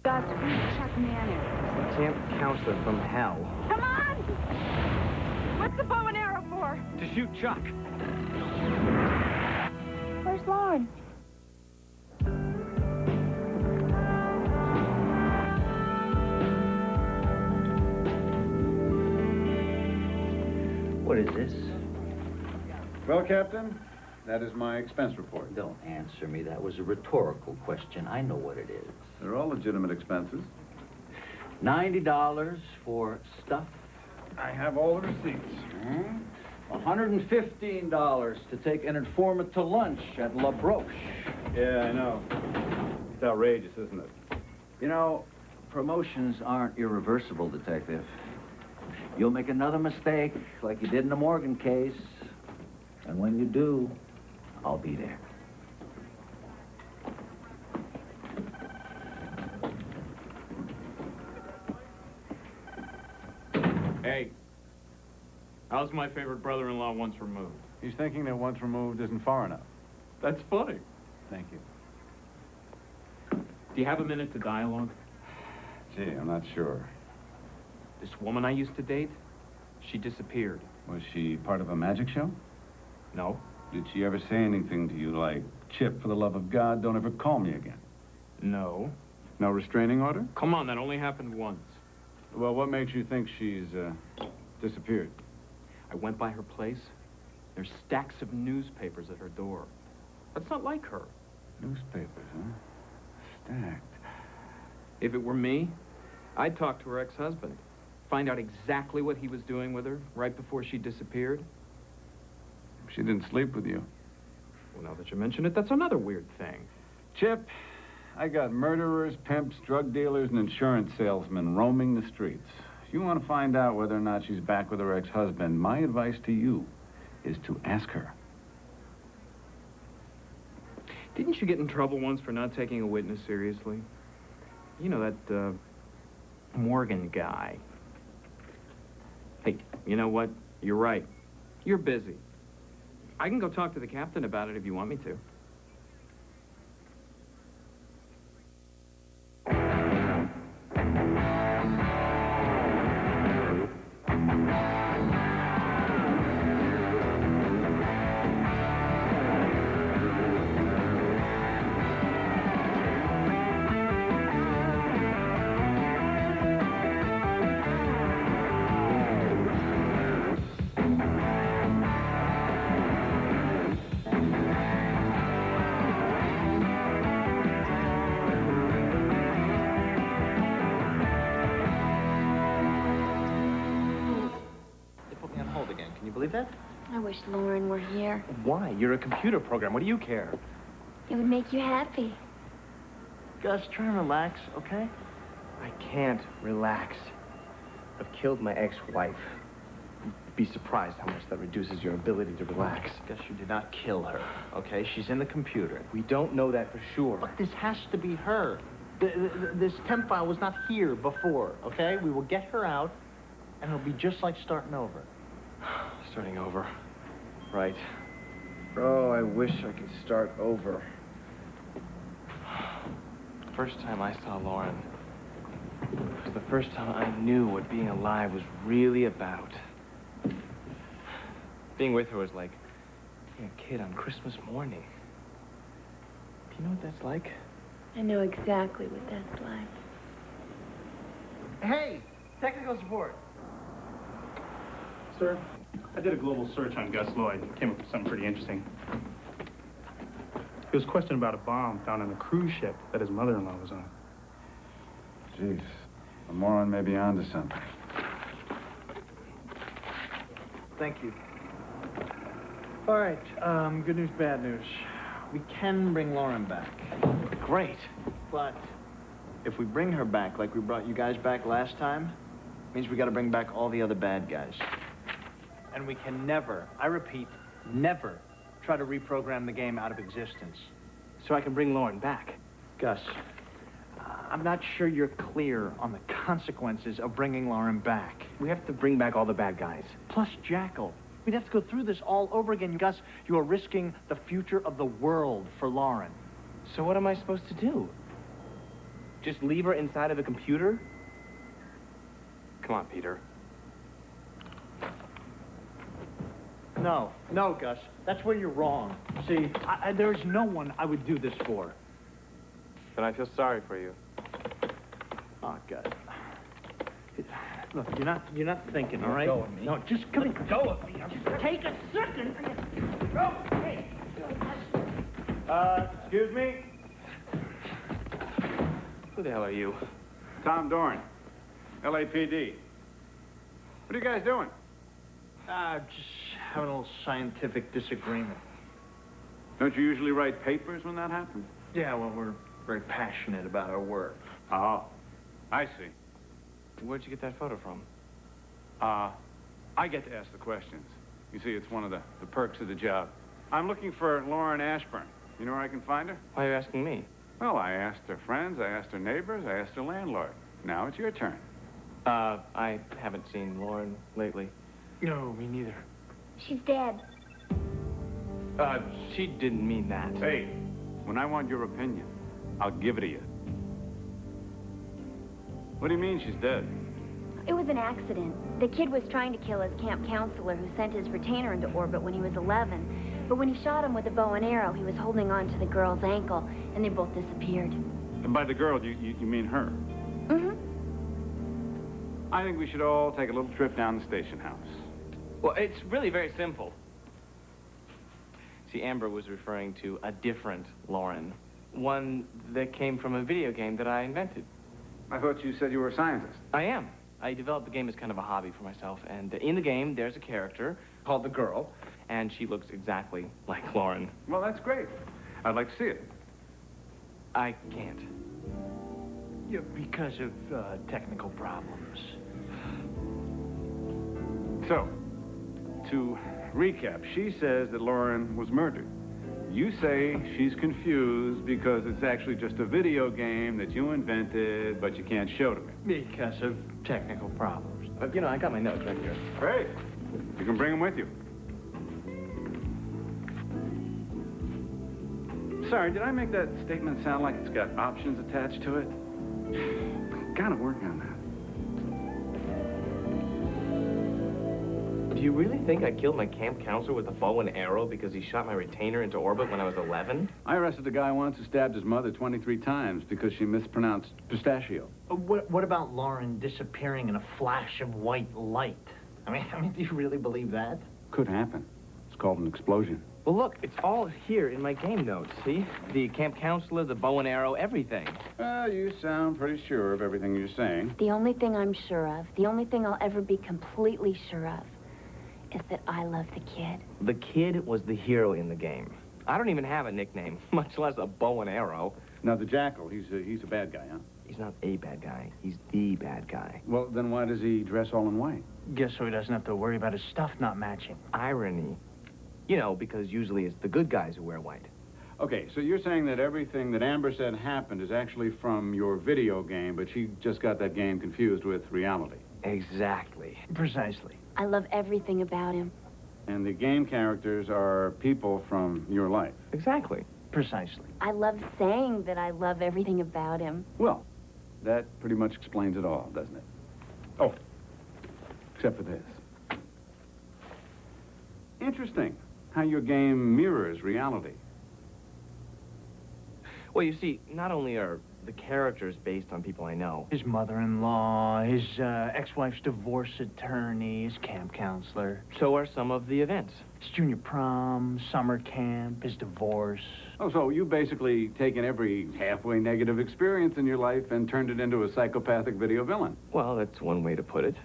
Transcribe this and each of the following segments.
Gus, who's Chuck Manning? Camp counselor from hell. Come on! What's the bow and arrow for? To shoot Chuck. Where's Lauren? What is this? Well, Captain, that is my expense report. Don't answer me. That was a rhetorical question. I know what it is. They're all legitimate expenses. $90 for stuff. I have all the receipts. $115 to take an informant to lunch at La Broche. Yeah, I know. It's outrageous, isn't it? You know, promotions aren't irreversible, Detective. You'll make another mistake, like you did in the Morgan case. And when you do, I'll be there. Hey, how's my favorite brother-in-law once removed? He's thinking that once removed isn't far enough. That's funny. Thank you. Do you have a minute to dialogue? Gee, I'm not sure. This woman I used to date, she disappeared. Was she part of a magic show? No. Did she ever say anything to you like, Chip, for the love of God, don't ever call me again? No. No restraining order? Come on, that only happened once. Well, what makes you think she's, disappeared? I went by her place. There's stacks of newspapers at her door. That's not like her. Newspapers, huh? Stacked. If it were me, I'd talk to her ex-husband. Find out exactly what he was doing with her right before she disappeared. She didn't sleep with you. Well, now that you mention it, that's another weird thing. Chip, I got murderers, pimps, drug dealers, and insurance salesmen roaming the streets. If you want to find out whether or not she's back with her ex-husband, my advice to you is to ask her. Didn't you get in trouble once for not taking a witness seriously? You know, that, Morgan guy. Hey, you know what? You're right. You're busy. I can go talk to the captain about it if you want me to. Can you believe that? I wish Lauren were here. Why? You're a computer program. What do you care? It would make you happy. Gus, try and relax, okay? I can't relax. I've killed my ex-wife. You'd be surprised how much that reduces your ability to relax. Gus, you did not kill her, okay? She's in the computer. We don't know that for sure. Look, this has to be her. This temp file was not here before, okay? We will get her out, and it'll be just like starting over. Starting over. Right. Oh, I wish I could start over. The first time I saw Lauren was the first time I knew what being alive was really about. Being with her was like being a kid on Christmas morning. Do you know what that's like? I know exactly what that's like. Hey, technical support. Sir, I did a global search on Gus Lloyd and came up with something pretty interesting. He was questioned about a bomb found on a cruise ship that his mother-in-law was on. Jeez, the moron may be onto something. Thank you. All right, good news, bad news. We can bring Lauren back. Great. But if we bring her back like we brought you guys back last time, it means we got to bring back all the other bad guys. And we can never, I repeat, never try to reprogram the game out of existence. So I can bring Lauren back. Gus, I'm not sure you're clear on the consequences of bringing Lauren back. We have to bring back all the bad guys. Plus Jackal. We'd have to go through this all over again. Gus, you are risking the future of the world for Lauren. So what am I supposed to do? Just leave her inside of a computer? Come on, Peter. No, Gus. That's where you're wrong. See, there's no one I would do this for. Then I feel sorry for you. Oh, Gus. Look, you're not thinking, all right? Go with me. No, just come here. Go with me. Just take a second. Go. Hey. Excuse me? Who the hell are you? Tom Dorn, LAPD. What are you guys doing? Just having a little scientific disagreement. Don't you usually write papers when that happens? Yeah, well, we're very passionate about our work. Oh, I see. Where'd you get that photo from? I get to ask the questions. You see, it's one of the perks of the job. I'm looking for Lauren Ashburn. You know where I can find her? Why are you asking me? Well, I asked her friends, I asked her neighbors, I asked her landlord. Now it's your turn. I haven't seen Lauren lately. No, me neither. She's dead. She didn't mean that. Hey, when I want your opinion, I'll give it to you. What do you mean she's dead? It was an accident. The kid was trying to kill his camp counselor who sent his retainer into orbit when he was 11. But when he shot him with a bow and arrow, he was holding on to the girl's ankle, and they both disappeared. And by the girl, you mean her? Mm-hmm. I think we should all take a little trip down the station house. Well, it's really very simple. See, Amber was referring to a different Lauren. One that came from a video game that I invented. I thought you said you were a scientist. I am. I developed the game as kind of a hobby for myself. And in the game, there's a character called the Girl, and she looks exactly like Lauren. Well, that's great. I'd like to see it. I can't. Yeah, because of technical problems. So, to recap, she says that Lauren was murdered. You say she's confused because it's actually just a video game that you invented, but you can't show to me. Because of technical problems. You know, I got my notes right here. Great. You can bring them with you. Sorry, did I make that statement sound like it's got options attached to it? Gotta work on that. Do you really think I killed my camp counselor with a bow and arrow because he shot my retainer into orbit when I was 11? I arrested a guy once who stabbed his mother 23 times because she mispronounced pistachio. What about Lauren disappearing in a flash of white light? I mean, do you really believe that? Could happen. It's called an explosion. Well, look, it's all here in my game notes, see? The camp counselor, the bow and arrow, everything. You sound pretty sure of everything you're saying. The only thing I'm sure of, the only thing I'll ever be completely sure of, is that I love the kid. The kid was the hero in the game. I don't even have a nickname, much less a bow and arrow. Now, the Jackal, he's a bad guy, huh? He's not a bad guy. He's the bad guy. Well, then why does he dress all in white? Guess so he doesn't have to worry about his stuff not matching. Irony. You know, because usually it's the good guys who wear white. Okay, so you're saying that everything that Amber said happened is actually from your video game, but she just got that game confused with reality. Exactly. Precisely. I love everything about him. And the game characters are people from your life. Exactly. Precisely. I love saying that I love everything about him. Well, that pretty much explains it all, doesn't it? Oh, except for this. Interesting how your game mirrors reality. Well, you see, not only are the characters based on people I know. His mother-in-law, his ex-wife's divorce attorney, his camp counselor. So are some of the events. His junior prom, summer camp, his divorce. Oh, so you've basically taken every halfway negative experience in your life and turned it into a psychopathic video villain. Well, that's one way to put it.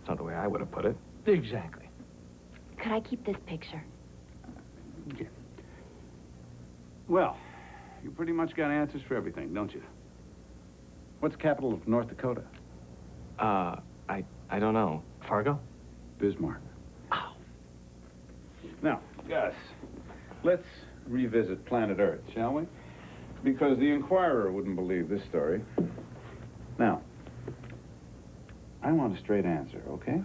It's not the way I would have put it. Exactly. Could I keep this picture? Yeah. Well, you pretty much got answers for everything, don't you? What's the capital of North Dakota? I don't know. Fargo? Bismarck. Oh. Now, Gus, let's revisit planet Earth, shall we? Because the Inquirer wouldn't believe this story. Now, I want a straight answer, okay?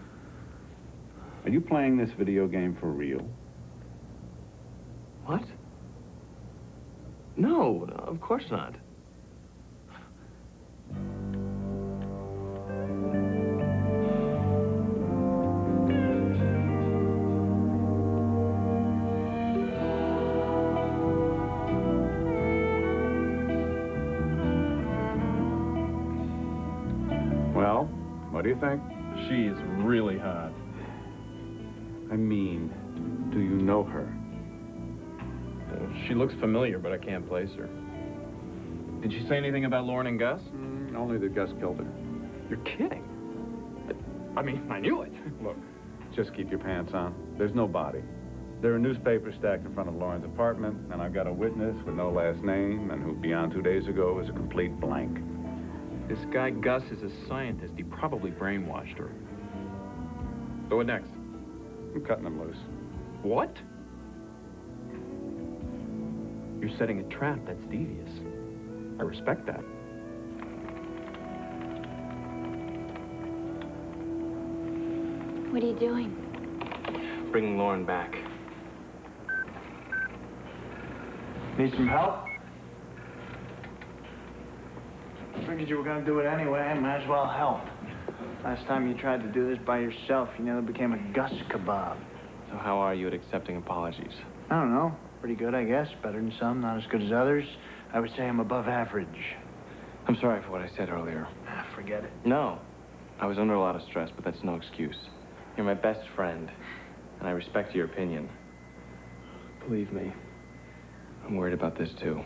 Are you playing this video game for real? What? No, of course not. What do you think? She is really hot. I mean, do you know her? She looks familiar, but I can't place her. Did she say anything about Lauren and Gus? Only that Gus killed her. You're kidding. I mean, I knew it. Look, just keep your pants on. There's no body. There are newspapers stacked in front of Lauren's apartment, and I've got a witness with no last name and who, beyond 2 days ago, was a complete blank. This guy Gus is a scientist. He probably brainwashed her. So what next? I'm cutting him loose. What? You're setting a trap that's devious. I respect that. What are you doing? Bringing Lauren back. Need some help? Figured you were gonna do it anyway, might as well help. Last time you tried to do this by yourself, you nearly became a Gus kebab. So how are you at accepting apologies? I don't know. Pretty good, I guess. Better than some, not as good as others. I would say I'm above average. I'm sorry for what I said earlier. Forget it. No. I was under a lot of stress, but that's no excuse. You're my best friend, and I respect your opinion. Believe me, I'm worried about this too.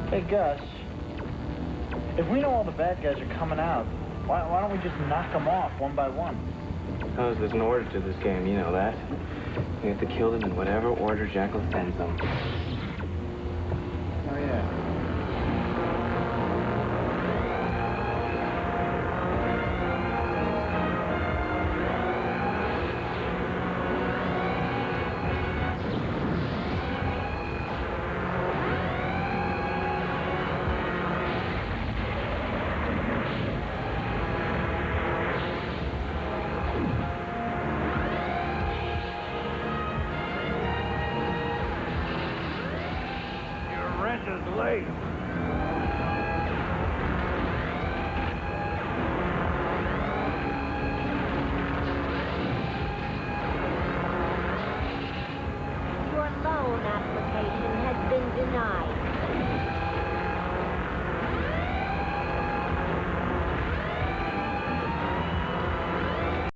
Hey, Gus. If we know all the bad guys are coming out, why don't we just knock them off one by one? Oh, there's an order to this game, you know that. We have to kill them in whatever order Jackal sends them. Oh, yeah. Your rent is late.